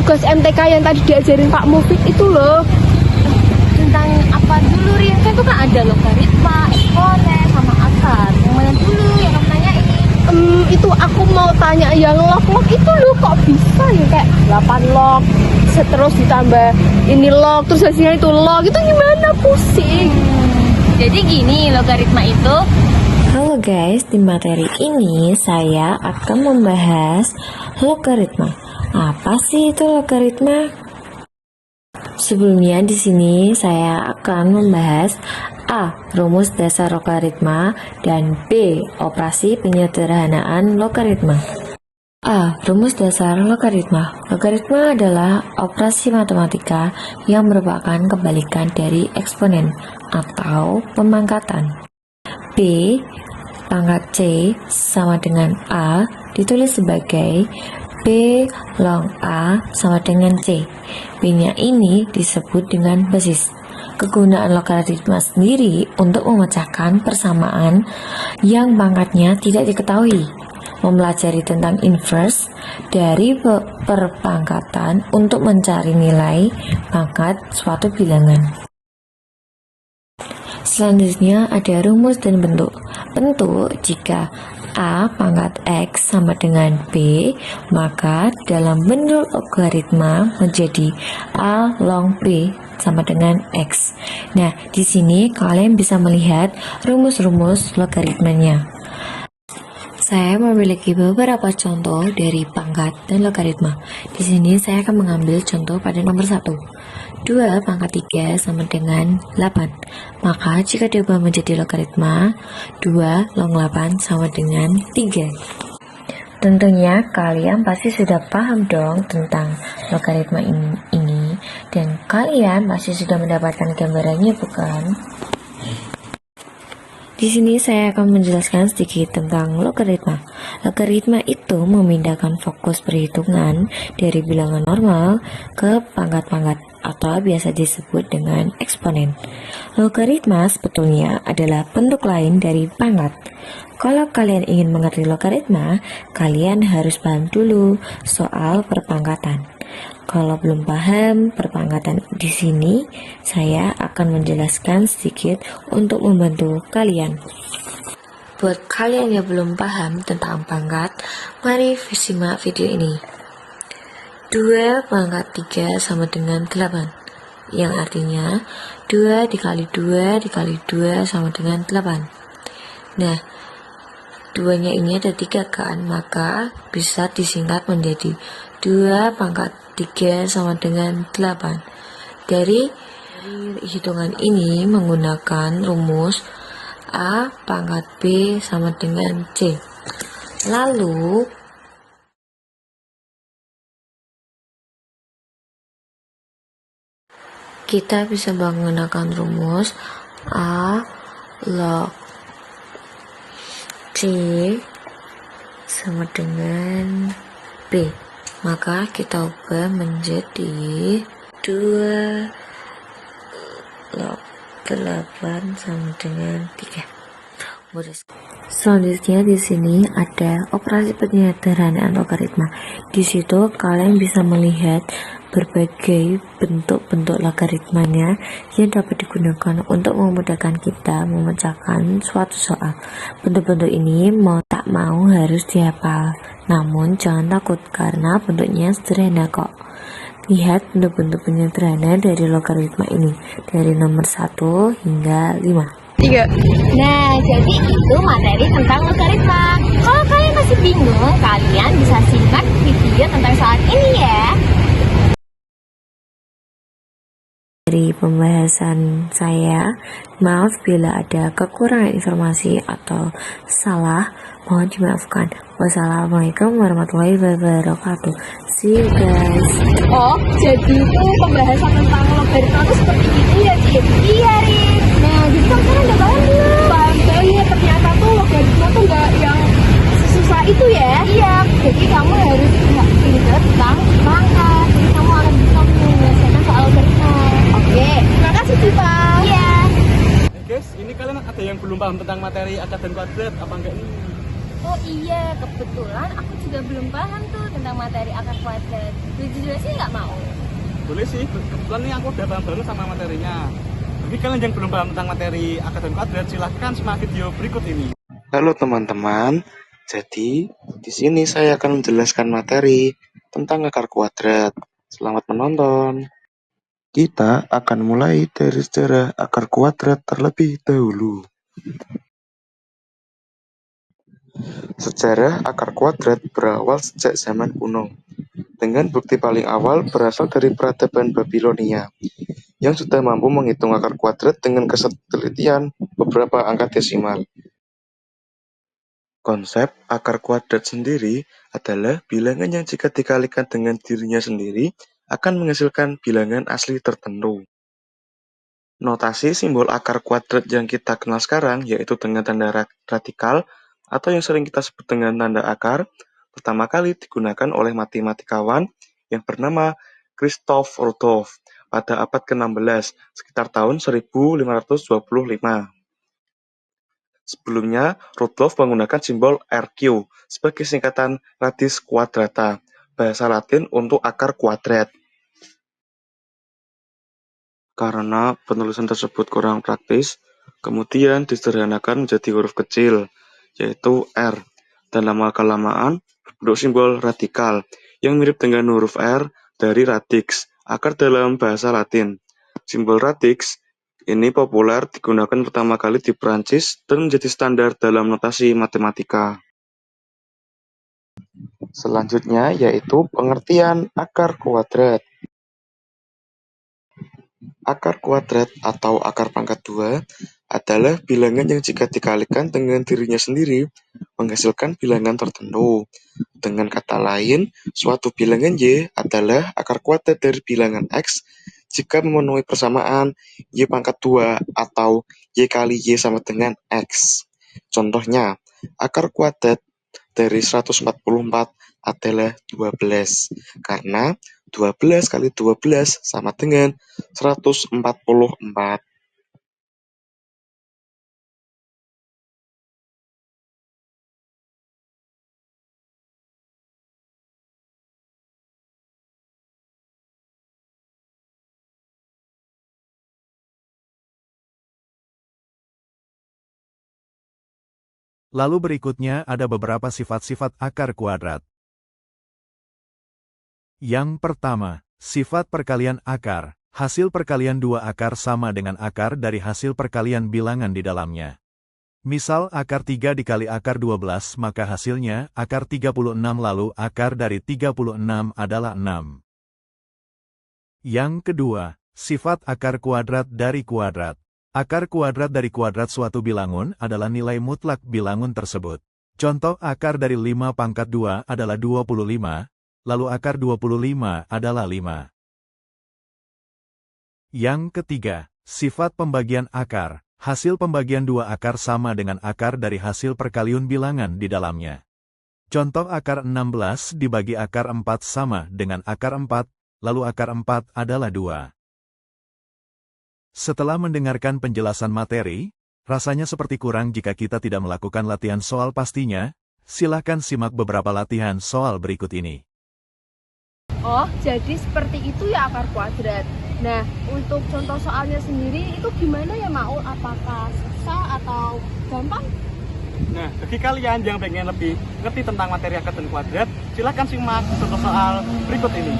tugas MTK yang tadi diajarin Pak Mufid itu loh. Tentang apa dulu, Rin? Kan itu kan ada logaritma, eksponen, sama akar. Yang mana dulu yang kamu tanyain? Itu aku mau tanya yang log itu loh, kok bisa ya kayak 8 log terus ditambah ini log terus hasilnya itu log, itu gimana, pusing. Jadi gini logaritma itu. Halo guys, di materi ini saya akan membahas logaritma. Apa sih itu logaritma? Sebelumnya di sini saya akan membahas A. Rumus dasar logaritma dan B. Operasi penyederhanaan logaritma. A. Rumus dasar logaritma. Logaritma adalah operasi matematika yang merupakan kebalikan dari eksponen atau pemangkatan. B. Pangkat C sama dengan A ditulis sebagai B log A sama dengan C. B-nya ini disebut dengan basis. Kegunaan logaritma sendiri untuk memecahkan persamaan yang pangkatnya tidak diketahui. Mempelajari tentang inverse dari perpangkatan untuk mencari nilai pangkat suatu bilangan. Selanjutnya ada rumus dan bentuk. Bentuk, jika A pangkat X sama dengan B, maka dalam bentuk logaritma menjadi A log B sama dengan X. Nah, di sini kalian bisa melihat rumus-rumus logaritmanya. Saya memiliki beberapa contoh dari pangkat dan logaritma. Di sini saya akan mengambil contoh pada nomor 1. 2 pangkat 3 sama dengan 8. Maka jika diubah menjadi logaritma, 2 log 8 sama dengan 3. Tentunya kalian pasti sudah paham dong tentang logaritma ini dan kalian pasti sudah mendapatkan gambarannya, bukan? Di sini saya akan menjelaskan sedikit tentang logaritma. Logaritma itu memindahkan fokus perhitungan dari bilangan normal ke pangkat-pangkat atau biasa disebut dengan eksponen. Logaritma sebetulnya adalah bentuk lain dari pangkat. Kalau kalian ingin mengerti logaritma, kalian harus paham dulu soal perpangkatan. Kalau belum paham perpangkatan di sini, saya akan menjelaskan sedikit untuk membantu kalian. Buat kalian yang belum paham tentang pangkat, mari simak video ini. 2 pangkat 3 sama dengan 8, yang artinya 2 dikali 2 dikali 2 sama dengan 8. Nah, 2-nya ini ada 3 kan, maka bisa disingkat menjadi 2 pangkat 3 sama dengan 8. Dari hitungan ini menggunakan rumus A pangkat B sama dengan C. Lalu kita bisa menggunakan rumus A log C sama dengan B. Maka kita ubah menjadi 2 log 8 sama dengan 3. Selanjutnya di sini ada operasi penyederhanaan logaritma. Di situ kalian bisa melihat berbagai bentuk-bentuk logaritmanya yang dapat digunakan untuk memudahkan kita memecahkan suatu soal. Bentuk-bentuk ini mau tak mau harus dihafal. Namun jangan takut karena bentuknya sederhana kok. Lihat bentuk-bentuk penyederhanaan dari logaritma ini dari nomor 1 hingga 5. 3. Nah, jadi itu materi tentang logaritma. Kalau kalian masih bingung, kalian bisa simak video tentang soal ini ya. Dari pembahasan saya, maaf bila ada kekurangan informasi atau salah, mohon dimaafkan. Wassalamualaikum warahmatullahi wabarakatuh. See you guys. Oh, jadi itu pembahasan tentang logaritma itu seperti itu ya, Cip? Iya, Rin. Nah, jadi kan sekarang udah paham belum? Paham banget, ternyata tuh logaritma tuh nggak yang sesusah itu ya? Iya, jadi kamu harus pinter tentang pangkat. Jadi kamu akan bisa menyelesaikan soal logaritma. Oke, terima kasih, Cipa. Iya. Guys, ini kalian ada yang belum paham tentang materi akar dan kuadrat apa enggak nih? Oh iya, kebetulan aku juga belum paham tuh tentang materi akar kuadrat. Boleh dijelasin nggak mau? Boleh sih, kebetulan nih aku udah paham banget sama materinya. Bagi kalian yang belum paham tentang materi akar dan kuadrat, silahkan simak video berikut ini. Halo teman-teman, jadi di sini saya akan menjelaskan materi tentang akar kuadrat. Selamat menonton. Kita akan mulai dari sejarah akar kuadrat terlebih dahulu. Sejarah akar kuadrat berawal sejak zaman kuno, dengan bukti paling awal berasal dari peradaban Babilonia, yang sudah mampu menghitung akar kuadrat dengan ketelitian beberapa angka desimal. Konsep akar kuadrat sendiri adalah bilangan yang jika dikalikan dengan dirinya sendiri akan menghasilkan bilangan asli tertentu. Notasi simbol akar kuadrat yang kita kenal sekarang yaitu dengan tanda radikal atau yang sering kita sebut dengan tanda akar, pertama kali digunakan oleh matematikawan yang bernama Christoph Rudolph pada abad ke-16, sekitar tahun 1525. Sebelumnya, Rudolf menggunakan simbol RQ sebagai singkatan radix quadrata, bahasa Latin untuk akar kuadrat. Karena penulisan tersebut kurang praktis, kemudian disederhanakan menjadi huruf kecil, yaitu R, dan lama-kelamaan berbentuk simbol radikal, yang mirip dengan huruf R dari radix, akar dalam bahasa Latin. Simbol radix ini populer digunakan pertama kali di Prancis dan menjadi standar dalam notasi matematika. Selanjutnya yaitu pengertian akar kuadrat. Akar kuadrat atau akar pangkat 2 adalah bilangan yang jika dikalikan dengan dirinya sendiri menghasilkan bilangan tertentu. Dengan kata lain, suatu bilangan Y adalah akar kuadrat dari bilangan X jika memenuhi persamaan Y pangkat 2 atau Y kali Y sama dengan X. Contohnya, akar kuadrat dari 144 adalah 12, karena 12 kali 12 sama dengan 144. Lalu berikutnya ada beberapa sifat-sifat akar kuadrat. Yang pertama, sifat perkalian akar. Hasil perkalian dua akar sama dengan akar dari hasil perkalian bilangan di dalamnya. Misal akar 3 dikali akar 12 maka hasilnya akar 36 lalu akar dari 36 adalah 6. Yang kedua, sifat akar kuadrat dari kuadrat. Akar kuadrat dari kuadrat suatu bilangun adalah nilai mutlak bilangun tersebut. Contoh akar dari 5 pangkat 2 adalah 25, lalu akar 25 adalah 5. Yang ketiga, sifat pembagian akar. Hasil pembagian dua akar sama dengan akar dari hasil perkalian bilangan di dalamnya. Contoh akar 16 dibagi akar 4 sama dengan akar 4, lalu akar 4 adalah 2. Setelah mendengarkan penjelasan materi, rasanya seperti kurang jika kita tidak melakukan latihan soal pastinya. Silakan simak beberapa latihan soal berikut ini. Oh, jadi seperti itu ya akar kuadrat. Nah, untuk contoh soalnya sendiri itu gimana ya Maul? Apakah susah atau gampang? Nah, bagi kalian yang pengen lebih ngerti tentang materi akar dan kuadrat, silahkan simak contoh soal berikut ini.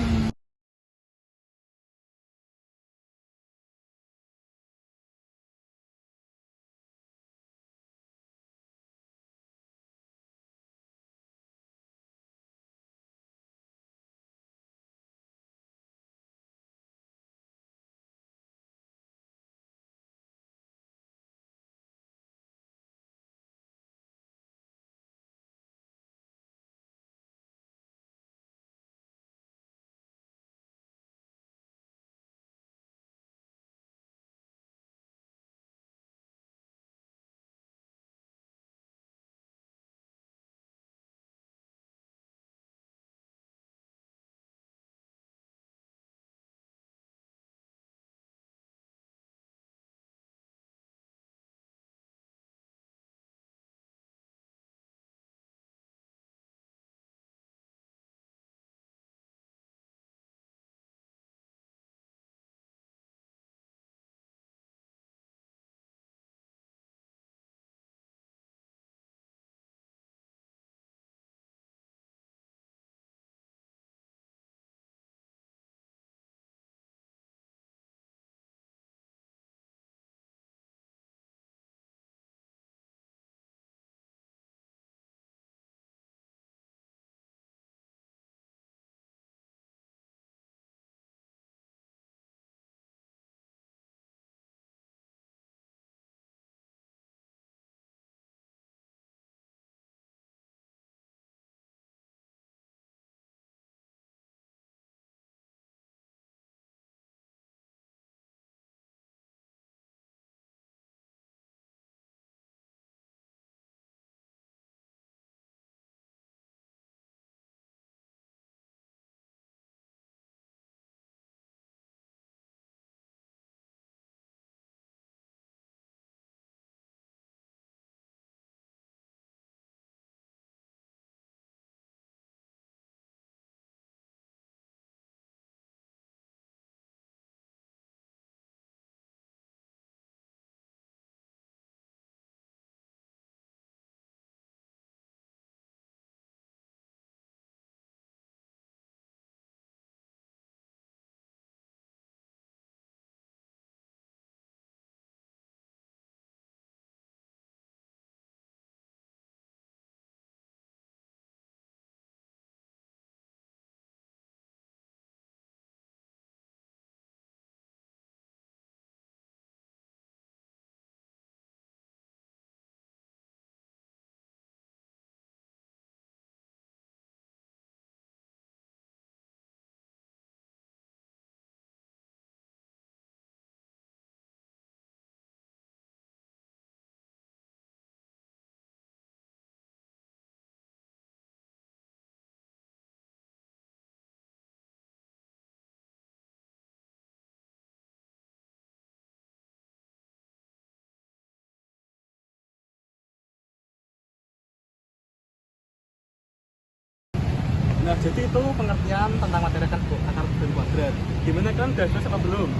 Nah, jadi itu pengertian tentang materi akar dan kuadrat. Gimana kan, udah selesai apa belum?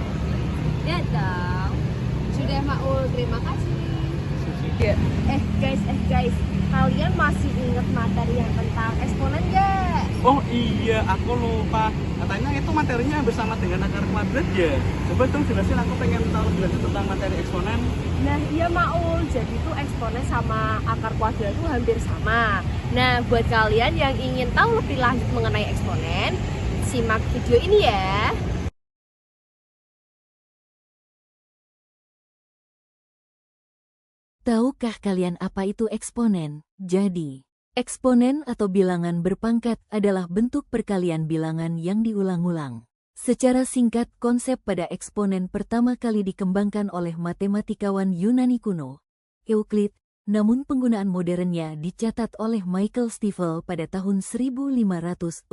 Ya dong. Sudah Maul, terima kasih. Guys, kalian masih inget materi yang tentang eksponen gak? Oh iya, aku lupa. Katanya itu materinya bersama dengan akar kuadrat ya. Coba dong jelasin, aku pengen tahu lebih lanjut tentang materi eksponen. Nah iya Maul, jadi tuh eksponen sama akar kuadrat itu hampir sama. Nah buat kalian yang ingin tahu lebih lanjut mengenai eksponen, simak video ini ya. Tahukah kalian apa itu eksponen? Jadi, eksponen atau bilangan berpangkat adalah bentuk perkalian bilangan yang diulang-ulang. Secara singkat, konsep pada eksponen pertama kali dikembangkan oleh matematikawan Yunani kuno, Euclid, namun penggunaan modernnya dicatat oleh Michael Stifel pada tahun 1544.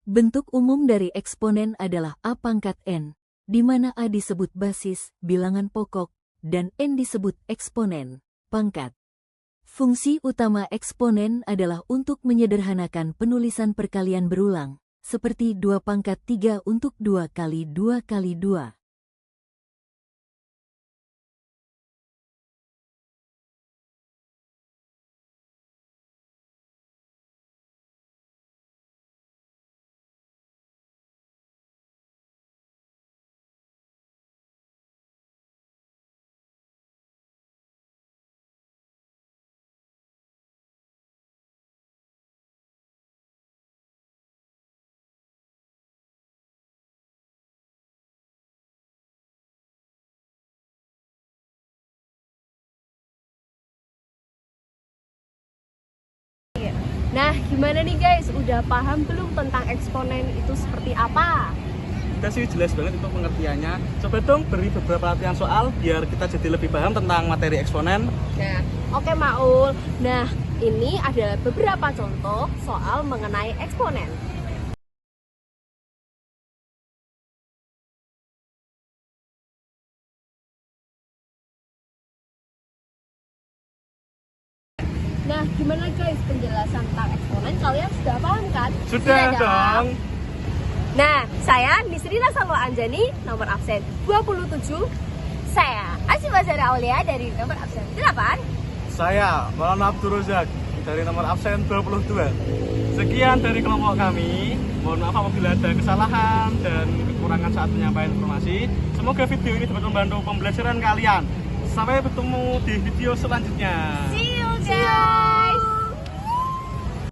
Bentuk umum dari eksponen adalah A pangkat N, di mana A disebut basis, bilangan pokok, dan N disebut eksponen, pangkat. Fungsi utama eksponen adalah untuk menyederhanakan penulisan perkalian berulang, seperti 2 pangkat 3 untuk 2 kali 2 kali 2. Nah gimana nih guys, udah paham belum tentang eksponen itu seperti apa? Kita sih jelas banget itu pengertiannya. Coba dong beri beberapa latihan soal biar kita jadi lebih paham tentang materi eksponen. Nah oke Maul, nah ini adalah beberapa contoh soal mengenai eksponen. Nah, gimana guys penjelasan tentang eksponen? Kalian sudah paham kan? Sudah dong. Nah, saya Nisrina Salwa Anjani, nomor absen 27. Saya Asyifa Zahra Aulia dari nomor absen 8. Saya Maulana Abdul Razak dari nomor absen 22. Sekian dari kelompok kami. Mohon maaf apabila ada kesalahan dan kekurangan saat penyampaian informasi. Semoga video ini dapat membantu pembelajaran kalian. Sampai bertemu di video selanjutnya. See you guys.